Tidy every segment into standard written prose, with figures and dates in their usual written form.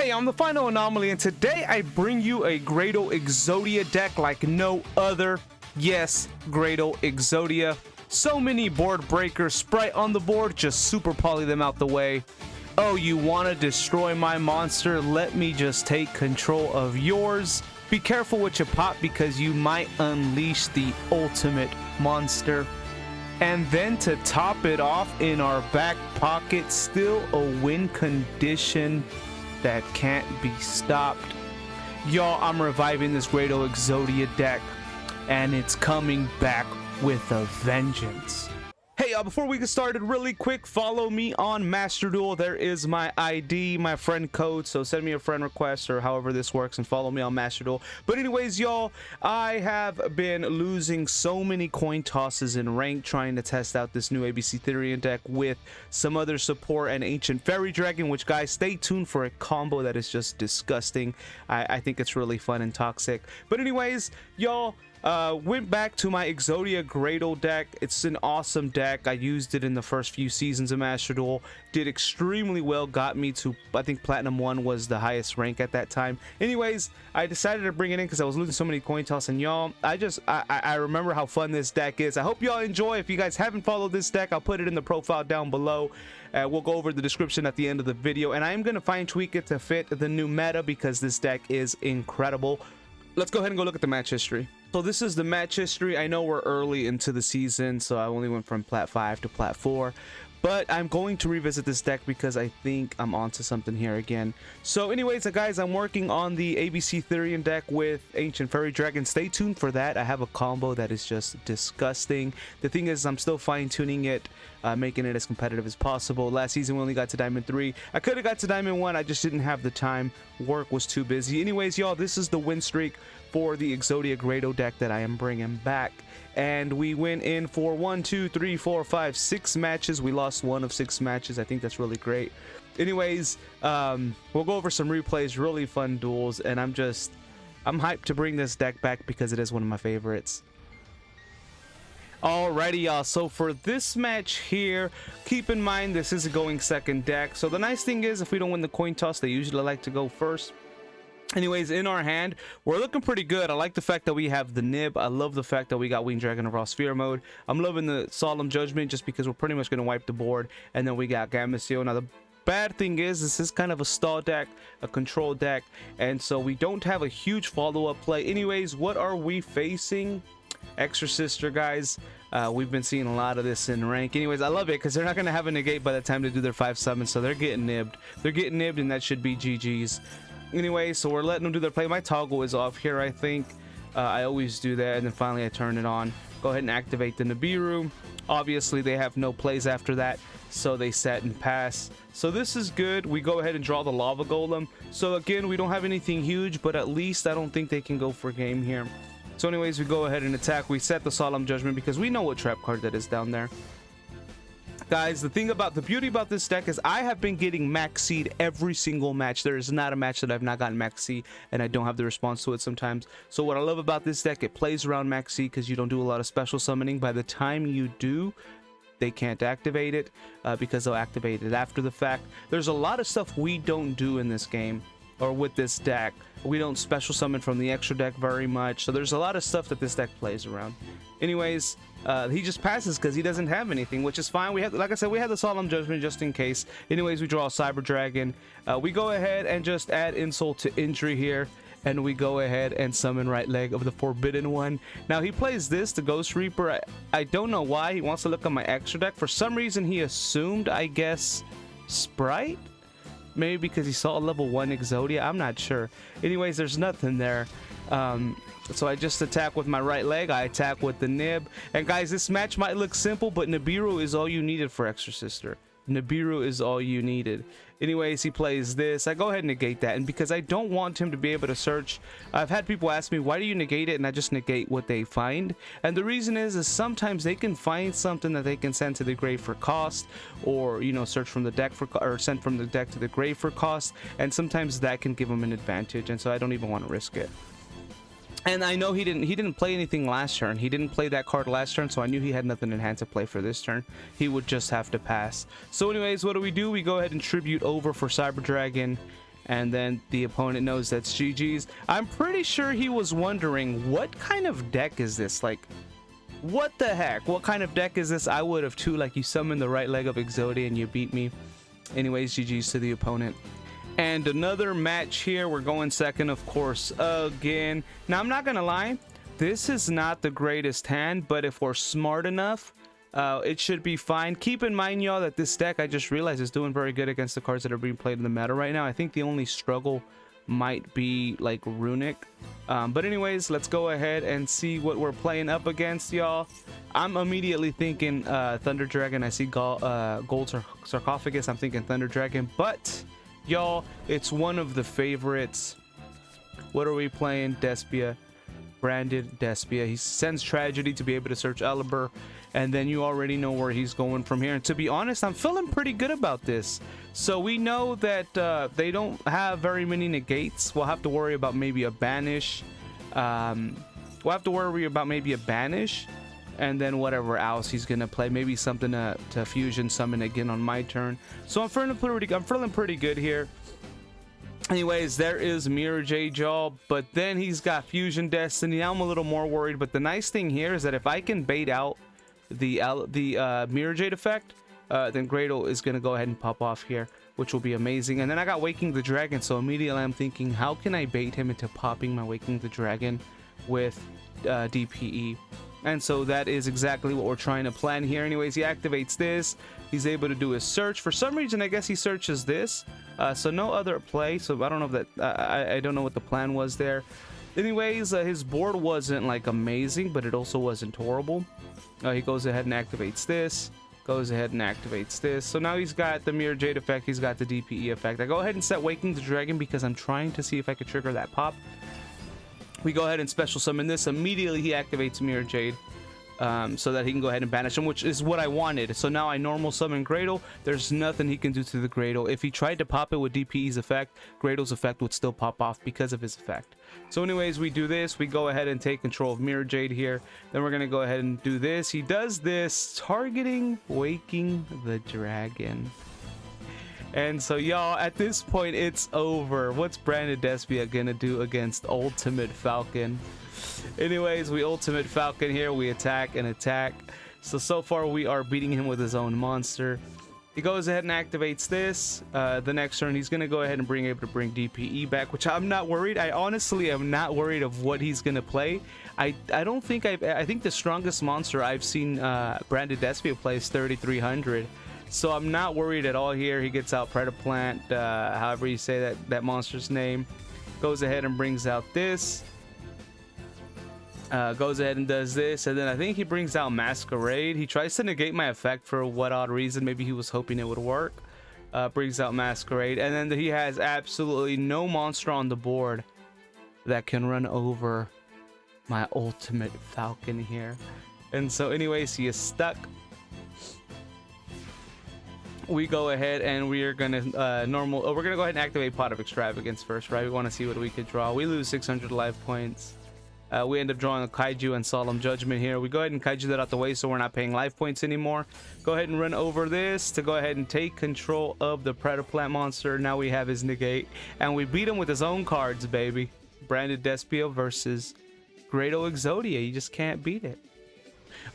Hey, I'm the Final Anomaly, and today I bring you a Graydle Exodia deck like no other. Yes, Graydle Exodia. So many board breakers, Spright on the board, just super poly them out the way. Oh, you want to destroy my monster? Let me just take control of yours. Be careful what you pop because you might unleash the ultimate monster. And then to top it off, in our back pocket, still a win condition that can't be stopped. Y'all, I'm reviving this Graydle Exodia deck, and it's coming back with a vengeance. Hey y'all, before we get started, really quick, follow me on Master Duel. There is my ID, my friend code, so send me a friend request or however this works and follow me on Master Duel. But anyways, y'all, I have been losing so many coin tosses in rank trying to test out this new ABC Therian deck with some other support and Ancient Fairy Dragon, which, guys, stay tuned for a combo that is just disgusting. I think it's really fun and toxic. But anyways, y'all, went back to my Exodia Graydle deck. It's an awesome deck. I used it in the first few seasons of Master Duel. Did extremely well. Got me to, I think, Platinum 1 was the highest rank at that time. Anyways, I decided to bring it in because I was losing so many coin toss. And y'all, I remember how fun this deck is. I hope y'all enjoy. If you guys haven't followed this deck, I'll put it in the profile down below. We'll go over the description at the end of the video. And I am going to fine tweak it to fit the new meta because this deck is incredible. Let's go ahead and go look at the match history. So this is the match history. I know we're early into the season, so I only went from Plat 5 to Plat 4. But I'm going to revisit this deck because I think I'm onto something here again. So anyways, guys, I'm working on the ABC Therian deck with Ancient Fairy Dragon. Stay tuned for that. I have a combo that is just disgusting. The thing is, I'm still fine-tuning it, making it as competitive as possible. Last season, we only got to Diamond 3. I could have got to Diamond 1. I just didn't have the time. Work was too busy. Anyways, y'all, this is the win streak for the Exodia Graydle deck that I am bringing back. And we went in for 6 matches. We lost 1 of 6 matches. I think that's really great. Anyways, we'll go over some replays, really fun duels, and I'm hyped to bring this deck back because it is one of my favorites. Alrighty, y'all, so for this match here, keep in mind this is a going second deck. So the nice thing is, if we don't win the coin toss, they usually like to go first. Anyways, in our hand, we're looking pretty good. I like the fact that we have the Nib. I love the fact that we got Winged Dragon of Raw Sphere mode. I'm loving the Solemn Judgment just because we're pretty much going to wipe the board. And then we got Gameciel. Now, the bad thing is, this is kind of a stall deck, a control deck. And so we don't have a huge follow-up play. Anyways, what are we facing? Exosister, guys. We've been seeing a lot of this in rank. Anyways, I love it because they're not going to have a negate by the time they do their 5 summons. So they're getting nibbed. They're getting nibbed, and that should be GG's. Anyway, so we're letting them do their play. My toggle is off here, I think. I always do that, and then finally I turn it on. Go ahead and activate the Nibiru. Obviously, they have no plays after that, so they set and pass. So this is good. We go ahead and draw the Lava Golem. So again, we don't have anything huge, but at least I don't think they can go for game here. So anyways, we go ahead and attack. We set the Solemn Judgment because we know what trap card that is down there. Guys, the beauty about this deck is I have been getting max seed every single match. There is not a match that I've not gotten max seed and I don't have the response to it sometimes. So what I love about this deck, it plays around max seed because you don't do a lot of special summoning. By the time you do, they can't activate it because they'll activate it after the fact. There's a lot of stuff we don't do in this game or with this deck. We don't special summon from the extra deck very much. So there's a lot of stuff that this deck plays around. Anyways, he just passes because he doesn't have anything, which is fine. We have, like I said, we have the Solemn Judgment just in case. Anyways, we draw a Cyber Dragon. We go ahead and just add insult to injury here, and we go ahead and summon Right Leg of the Forbidden One. Now he plays this, the Ghost Reaper. I don't know why he wants to look at my extra deck. For some reason, he assumed, I guess, Spright. Maybe because he saw a level 1 Exodia. I'm not sure. Anyways, there's nothing there. So I just attack with my right leg. I attack with the Nib. And guys, this match might look simple, but Nibiru is all you needed for Exosister. Nibiru is all you needed. Anyways, he plays this. I go ahead and negate that. And because I don't want him to be able to search, I've had people ask me, why do you negate it? And I just negate what they find. And the reason is sometimes they can find something that they can send to the grave for cost, or, you know, search from the deck for, or send from the deck to the grave for cost. And sometimes that can give them an advantage. And so I don't even want to risk it. And I know he didn't play anything last turn. He didn't play that card last turn, so I knew he had nothing in hand to play for this turn. He would just have to pass. So anyways, what do? We go ahead and tribute over for Cyber Dragon. and then the opponent knows that's GG's. I'm pretty sure he was wondering, what kind of deck is this? Like, what the heck? What kind of deck is this? I would have too. Like, you summon the right leg of Exodia and you beat me. Anyways, GG's to the opponent. And another match here. We're going second, of course, again. Now, I'm not gonna lie, this is not the greatest hand, but if we're smart enough, it should be fine. Keep in mind, y'all, that this deck, I just realized, is doing very good against the cards that are being played in the meta right now. I think the only struggle might be like Runic. But anyways, let's go ahead and see what we're playing up against, y'all. I'm immediately thinking Thunder Dragon. I see Gold Sarcophagus. I'm thinking Thunder Dragon, but y'all, it's one of the favorites. What are we playing? Despia. Branded Despia. He sends Tragedy to be able to search Elibur, and then you already know where he's going from here. And to be honest, I'm feeling pretty good about this. So we know that they don't have very many negates. We'll have to worry about maybe a banish. And then whatever else he's gonna play, maybe something to fusion summon again on my turn. So I'm feeling pretty good here. Anyways, there is Mirror Jade, y'all, but then he's got Fusion Destiny. Now I'm a little more worried, but the nice thing here is that if I can bait out the Mirror Jade effect, then Graydle is going to go ahead and pop off here, which will be amazing. And then I got Waking the Dragon, so immediately I'm thinking, how can I bait him into popping my Waking the Dragon with DPE? And so that is exactly what we're trying to plan here. Anyways, he activates this. He's able to do his search. For some reason, I guess he searches this. So no other play. So I don't know if that... I don't know what the plan was there. Anyways, his board wasn't like amazing, but it also wasn't horrible. He goes ahead and activates this. Goes ahead and activates this. So now he's got the Mirror Jade effect. He's got the DPE effect. I go ahead and set Waking the Dragon because I'm trying to see if I could trigger that pop. We go ahead and special summon this. Immediately he activates Mirror Jade so that he can go ahead and banish him, which is what I wanted. So now I normal summon Graydle. There's nothing he can do to the Graydle. If he tried to pop it with DPE's effect, Graydle's effect would still pop off because of his effect. So anyways, we do this. We go ahead and take control of Mirror Jade here. Then we're going to go ahead and do this. He does this, targeting Waking the Dragon. And so, y'all, at this point, it's over. What's Branded Despia gonna do against Ultimate Falcon? Anyways, we Ultimate Falcon here. We attack and attack. So far, we are beating him with his own monster. He goes ahead and activates this. The next turn, he's gonna go ahead and able to bring DPE back, which I'm not worried. I honestly am not worried of what he's gonna play. I think the strongest monster I've seen Branded Despia play is 3300. So I'm not worried at all here. He gets out Predaplant, however you say that monster's name. Goes ahead and brings out this. Goes ahead and does this. And then I think he brings out Masquerade. He tries to negate my effect for what odd reason. Maybe he was hoping it would work. Brings out Masquerade. And then he has absolutely no monster on the board that can run over my Ultimate Falcon here. And so anyways, he is stuck. We go ahead and we are gonna we're gonna go ahead and activate Pot of Extravagance first, right? We want to see what we could draw. We lose 600 life points. We end up drawing a Kaiju and Solemn Judgment here. We go ahead and Kaiju that out the way so we're not paying life points anymore. Go ahead and run over this to go ahead and take control of the Predaplant monster. Now we have his negate and we beat him with his own cards, baby. Branded Despia versus Graydle Exodia. You just can't beat it.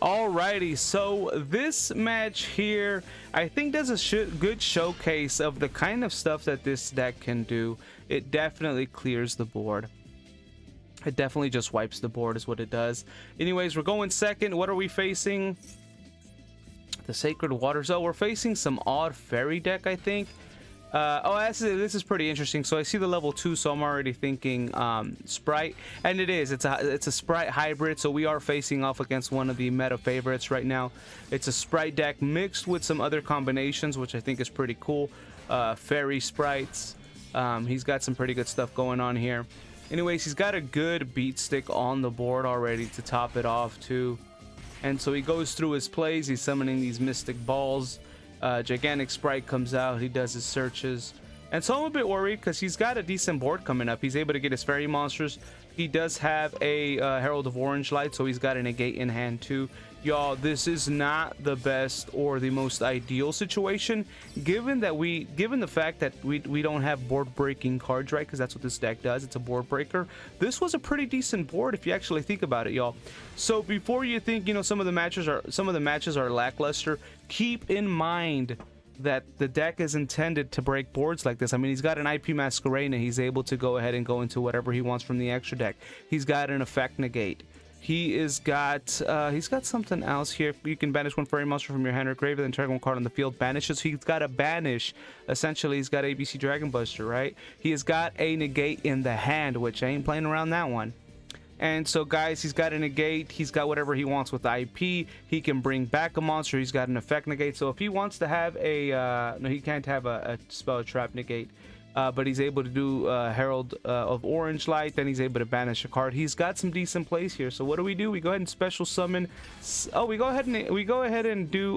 Alrighty, so this match here I think does a good showcase of the kind of stuff that this deck can do. It definitely clears the board. It definitely just wipes the board is what it does. Anyways, we're going second. What are we facing? The Sacred Waters. Oh, we're facing some odd fairy deck, I think. This is pretty interesting. So I see the level 2, so I'm already thinking Spright, and it is. It's a Spright hybrid, so we are facing off against one of the meta favorites right now. It's a Spright deck mixed with some other combinations, which I think is pretty cool. Fairy Sprites. He's got some pretty good stuff going on here. Anyways, he's got a good beat stick on the board already to top it off too. And so he goes through his plays. He's summoning these Mystic Balls. Gigantic Spright comes out. He does his searches. And so I'm a bit worried because he's got a decent board coming up. He's able to get his fairy monsters. He does have a Herald of Orange Light, so he's got a negate in hand too. Y'all, this is not the best or the most ideal situation, given the fact that we don't have board breaking cards, right? Because that's what this deck does. It's a board breaker. This was a pretty decent board if you actually think about it, y'all. So before you think, you know, some of the matches are lackluster, keep in mind that the deck is intended to break boards like this. I mean, he's got an IP Masquerade and he's able to go ahead and go into whatever he wants from the extra deck. He's got an effect negate. He's got something else here. You can banish one fairy monster from your hand or grave, then target one card on the field. Banishes. He's got a banish. Essentially, he's got ABC Dragon Buster, right? He has got a negate in the hand, which I ain't playing around that one. And so, guys, he's got a negate. He's got whatever he wants with IP. He can bring back a monster. He's got an effect negate. So if he wants to have a no, he can't have a spell trap negate. But he's able to do Herald of Orange Light. Then he's able to banish a card. He's got some decent plays here. So what do? We go ahead and special summon. Oh, we go ahead and do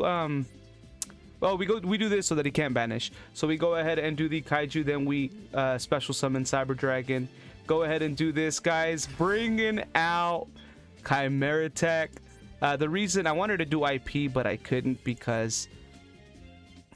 well, we do this so that he can't banish. So we go ahead and do the Kaiju. Then we special summon Cyber Dragon. Go ahead and do this, guys. Bringing out Chimeratech. The reason I wanted to do IP, but I couldn't because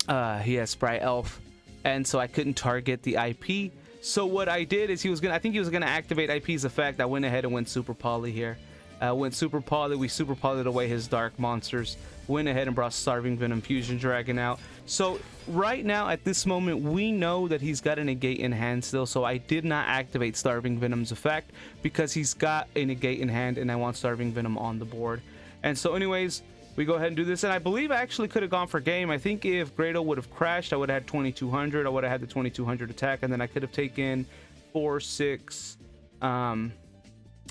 he has Spright Elf. And so I couldn't target the IP. So what I did is I think he was gonna activate IP's effect. I went ahead and went Super Poly here. Went Super Poly. We Super Polyed away his dark monsters. Went ahead and brought Starving Venom Fusion Dragon out. So right now at this moment we know that he's got a negate in hand still. So I did not activate Starving Venom's effect because he's got a negate in hand and I want Starving Venom on the board. And so anyways, we go ahead and do this, and I believe I actually could have gone for game. I think if Graydle would have crashed, I would have had 2200. I would have had the 2200 attack, and then I could have taken 4-6.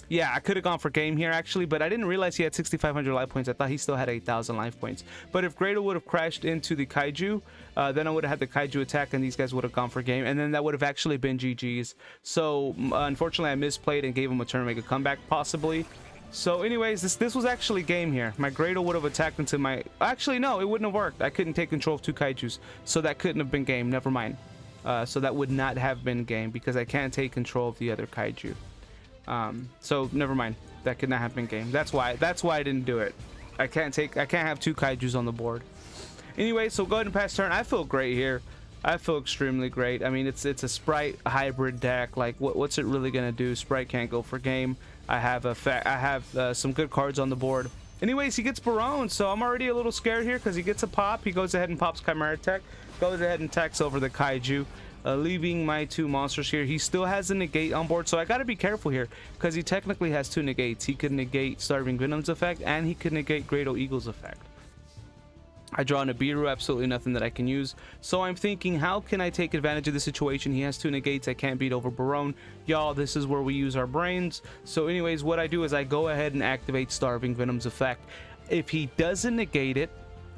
Yeah, I could have gone for game here actually, but I didn't realize he had 6500 life points. I thought he still had 8000 life points. But if Graydle would have crashed into the Kaiju, then I would have had the Kaiju attack, and these guys would have gone for game, and then that would have actually been GG's. So unfortunately, I misplayed and gave him a turn to make a comeback possibly. So anyways, this was actually game here. My Graydle would have attacked into my... Actually, no, it wouldn't have worked. I couldn't take control of two Kaijus. So that couldn't have been game. Never mind. So that would not have been game because I can't take control of the other Kaiju. So never mind. That could not have been game. That's why I didn't do it. I can't have two Kaijus on the board. Anyway, so go ahead and pass turn. I feel great here. I feel extremely great. I mean, it's a Spright hybrid deck. Like, what's it really gonna do? Spright can't go for game. I have some good cards on the board. Anyways, he gets Barone, so I'm already a little scared here because he gets a pop. He goes ahead and pops Chimeratech, goes ahead and attacks over the Kaiju, leaving my two monsters here. He still has a negate on board, so I got to be careful here because he technically has two negates. He could negate Starving Venom's effect, and he could negate Graydle Eagle's effect. I draw Nibiru, absolutely nothing that I can use. So I'm thinking, how can I take advantage of the situation? He has two negates. I can't beat over Barone. Y'all, this is where we use our brains. So anyways, what I do is I go ahead and activate Starving Venom's effect. If he doesn't negate it,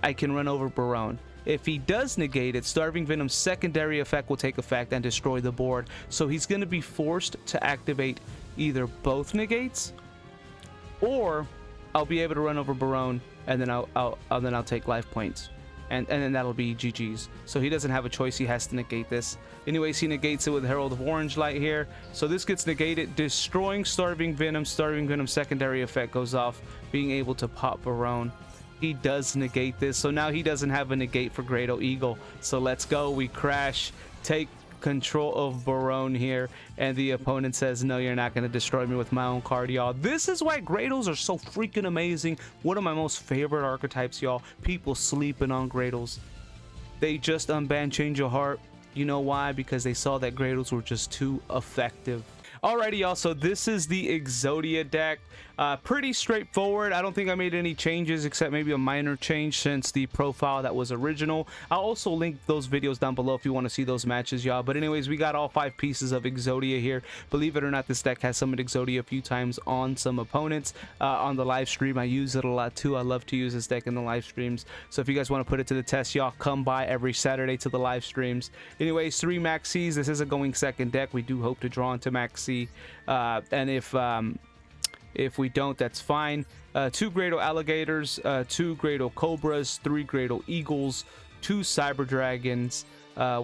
I can run over Barone. If he does negate it, Starving Venom's secondary effect will take effect and destroy the board. So he's going to be forced to activate either both negates, or I'll be able to run over Barone, and then I'll take life points, and then that'll be GG's. So he doesn't have a choice. He has to negate this. Anyways, he negates it with Herald of Orange Light here. So this gets negated, destroying Starving Venom. Starving Venom's secondary effect goes off, being able to pop Barone. He does negate this, so now he doesn't have a negate for Graydle Eagle. So let's go. We crash, take control of Barone here, and the opponent says, no, you're not going to destroy me with my own card, y'all. This is why Graydles are so freaking amazing. One of my most favorite archetypes, y'all. People sleeping on Graydles. They just unbanned Change Your Heart. You know why? Because they saw that Graydles were just too effective. Alrighty, y'all, so this is the Exodia deck. Pretty straightforward. I don't think I made any changes except maybe a minor change since the profile that was original. I'll also link those videos down below if you want to see those matches, y'all. But anyways, we got all 5 pieces of Exodia here. Believe it or not, this deck has summoned Exodia a few times on some opponents. On the live stream, I use it a lot too. I love to use this deck in the live streams. So if you guys want to put it to the test, y'all, come by every Saturday to the live streams. Anyways, 3 Max Cs. This is a going second deck. We do hope to draw into Max C. And if we don't, that's fine. 2 Graydle Alligators, 2 Graydle Cobras, 3 Graydle Eagles, 2 Cyber Dragons.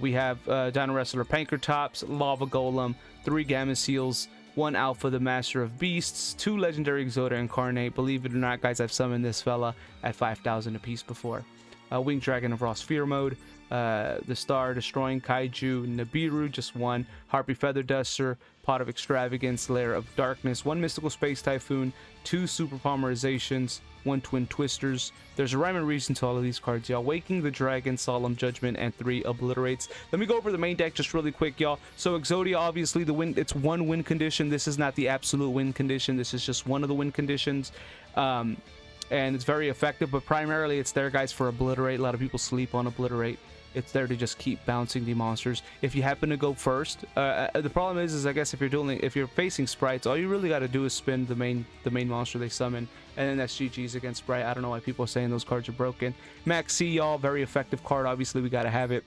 We have Dinowrestler Pankratops, Lava Golem, 3 Gameciels, 1 Alpha the Master of Beasts, 2 Legendary Exodia Incarnate. Believe it or not, guys, I've summoned this fella at 5,000 apiece before. Winged Dragon of Raw Sphere mode, the Star Destroying Kaiju, Nibiru, just 1, Harpie Feather Duster, Pot of Extravagance, Lair of Darkness, 1 Mystical Space Typhoon, 2 Super Plymerization, 1 Twin Twisters. There's a rhyme and reason to all of these cards, y'all. Waking the Dragon, Solemn Judgment, and 3 Obliterates. Let me go over the main deck just really quick, y'all. So Exodia, obviously, the win, it's 1 win condition. This is not the absolute win condition. This is just one of the win conditions. And it's very effective, but primarily it's there, guys, for Obliterate. A lot of people sleep on Obliterate. It's there to just keep bouncing the monsters. If you happen to go first, the problem is I guess if you're facing Sprites, all you really got to do is spin the main monster they summon, and then that's GG's against Spright. I don't know why people are saying those cards are broken. Max C, y'all, very effective card. Obviously, we got to have it.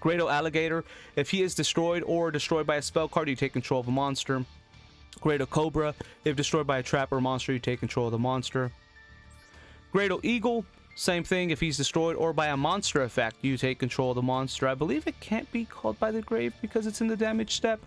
Graydle Alligator, if he is destroyed or destroyed by a spell card, you take control of a monster. Graydle Cobra, if destroyed by a trap or monster, you take control of the monster. Graydle Eagle, same thing. If he's destroyed or by a monster effect, you take control of the monster. I believe it can't be called by the grave because it's in the damage step.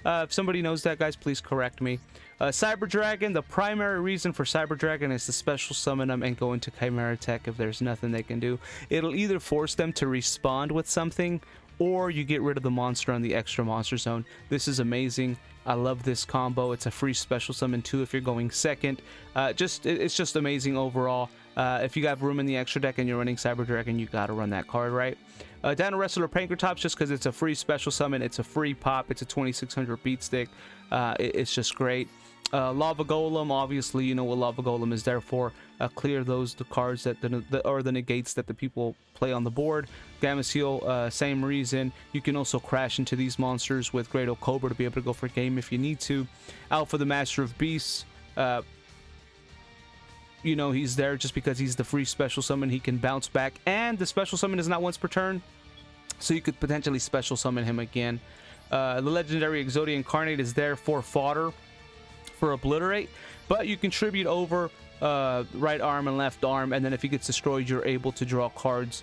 If somebody knows that, guys, please correct me. Cyber Dragon, the primary reason for Cyber Dragon is to special summon them and go into Chimeratech if there's nothing they can do. It'll either force them to respond with something, or you get rid of the monster on the extra monster zone. This is amazing. I love this combo. It's a free special summon too if you're going second. It's just amazing overall. If you got room in the extra deck and you're running Cyber Dragon, you gotta run that card, right? Dinowrestler Pankratops, just because it's a free special summon, it's a free pop, it's a 2600 beat stick. It's just great. Lava Golem, obviously, you know what Lava Golem is there for. Clear the cards that the negates that the people play on the board. Gameciel, same reason. You can also crash into these monsters with Graydle Cobra to be able to go for game if you need to. Alpha the Master of Beasts. You know, he's there just because he's the free special summon. He can bounce back, and the special summon is not once per turn, so you could potentially special summon him again. The legendary Exodia Incarnate is there for fodder for Obliterate, but you contribute over right arm and left arm, and then if he gets destroyed, you're able to draw cards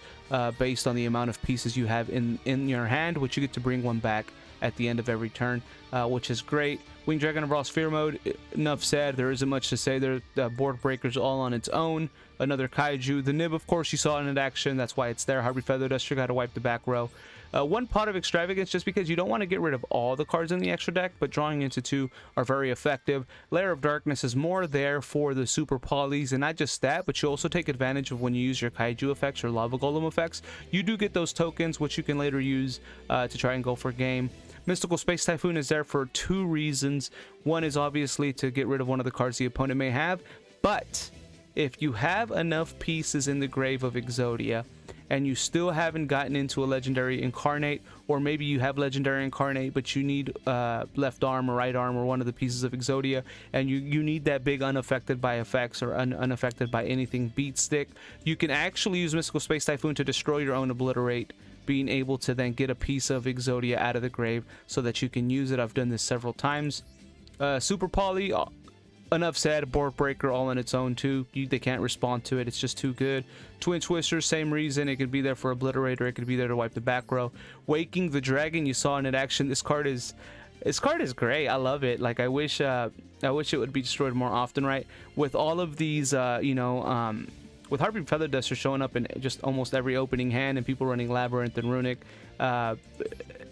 based on the amount of pieces you have in your hand, which you get to bring one back at the end of every turn, which is great. Winged Dragon of Raw Sphere mode, enough said. There isn't much to say there. Board breakers all on its own. Another Kaiju. The Nib, of course, you saw in action. That's why it's there. Harpie Feather Duster, got to wipe the back row. 1 Pot of Extravagance, just because you don't want to get rid of all the cards in the extra deck, but drawing into 2 are very effective. Lair of Darkness is more there for the super polys, and not just that, but you also take advantage of when you use your Kaiju effects or Lava Golem effects. You do get those tokens, which you can later use to try and go for game. Mystical Space Typhoon is there for 2 reasons. One is obviously to get rid of one of the cards the opponent may have, but if you have enough pieces in the grave of Exodia and you still haven't gotten into a legendary Incarnate, or maybe you have legendary Incarnate but you need left arm or right arm or one of the pieces of Exodia, and you need that big unaffected by effects or unaffected by anything beat stick, you can actually use Mystical Space Typhoon to destroy your own Obliterate, being able to then get a piece of Exodia out of the grave so that you can use it. I've done this several times. Super Poly, enough said. Board breaker all on its own too. They can't respond to it. It's just too good. Twin Twisters, same reason. It could be there for Obliterate, or it could be there to wipe the back row. Waking the Dragon, you saw in action. This card is great. I love it. Like, I wish it would be destroyed more often, right? With all of these, with Harpie Feather Duster showing up in just almost every opening hand and people running Labyrinth and Runic,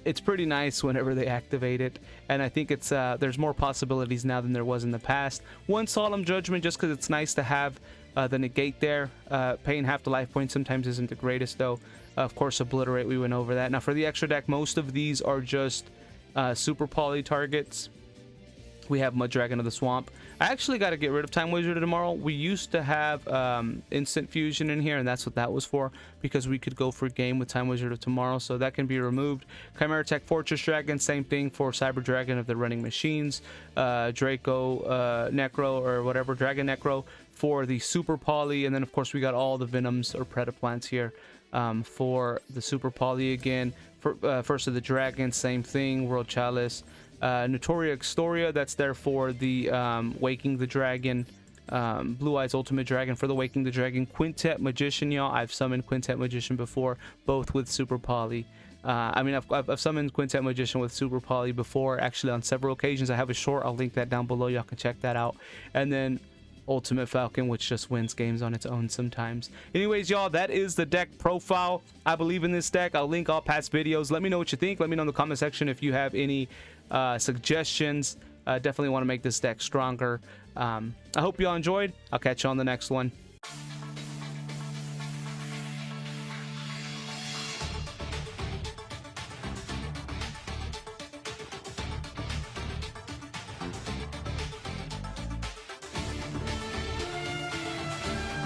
it's pretty nice whenever they activate it. And I think it's there's more possibilities now than there was in the past. 1 Solemn Judgment, just because it's nice to have the negate there. Paying half the life points sometimes isn't the greatest, though. Of course, Obliterate, we went over that. Now, for the extra deck, most of these are just super poly targets. We have Mudragon of the Swamp. I actually got to get rid of Time Wizard tomorrow. We used to have Instant Fusion in here, and that's what that was for, because we could go for game with Time Wizard of tomorrow, so that can be removed. Chimeratech Fortress Dragon, same thing for Cyber Dragon if they're running machines. Draco Necro or whatever, Dragonecro for the Super Poly, and then of course we got all the Venoms or Predaplants here for the Super Poly again. For First of the Dragon, same thing. World Chalice. Notoria Extoria, that's there for the Waking the Dragon. Blue Eyes Ultimate Dragon for the Waking the Dragon. Quintet Magician, y'all. I've summoned Quintet Magician before, both with Super Poly. I mean, I've summoned Quintet Magician with Super Poly before, actually on several occasions. I have a short, I'll link that down below, y'all can check that out. And then Ultimate Falcon, which just wins games on its own sometimes. Anyways, y'all, that is the deck profile. I believe in this deck. I'll link all past videos. Let me know what you think. Let me know in the comment section if you have any suggestions. Definitely want to make this deck stronger. I hope y'all enjoyed. I'll catch you on the next one.